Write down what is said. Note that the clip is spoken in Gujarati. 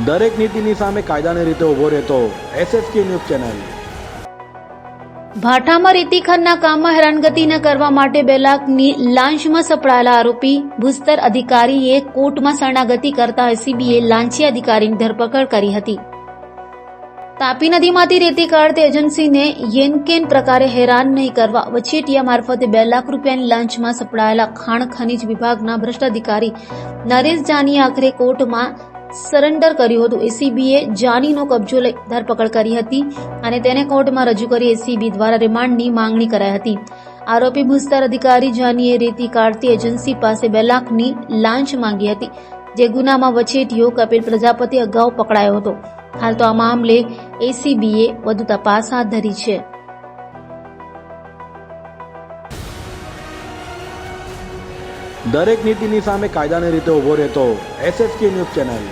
દરેક નીતિની સામે કાયદાની રીતે ઊભો રહેતો SSK ન્યૂઝ ચેનલ। ભાઠામાં રેતીખનના કામમાં હેરાનગતિ ન કરવા માટે 2 લાખની લાંચમાં સપડાયેલા આરોપી ભૂસ્તર અધિકારીએ કોર્ટમાં શરણાગતિ કરતા એસીબીએ લાંચી અધિકારીની ધરપકડ કરી હતી। તાપી નદીમાંથી રેતી કાઢતી એજન્સીને યેનકેન પ્રકારે હેરાન નહીં કરવા વચેટિયા મારફતે 2 લાખ રૂપિયાની લાંચમાં સપડાયેલા ખાણ ખનીજ વિભાગના ભ્રષ્ટ અધિકારી નરેશ જાનીએ આખરે કોર્ટમાં સરેન્ડર કર્યું હતું। એસીબીએ જાનીનો કબજો લઈ ધરપકડ કરી હતી અને તેને કોર્ટમાં રજૂ કરી એસીબી દ્વારા રિમાન્ડની માંગણી કરાઈ હતી। આરોપી ભૂસ્તર અધિકારી જાનીએ રેતી કાઢતી એજન્સી પાસે 2 લાખની લાંચ માંગી હતી, જે ગુનામાં વચેટિયો કપિલ પ્રજાપતિ અગાઉ પકડાયો હતો। હાલ તો આ મામલે એસીબીએ વધુ તપાસ હાથ ધરી છે। દરેક નીતિની સામે કાયદાની રીતે ઊભો રહેતો SSK ન્યૂઝ ચેનલ।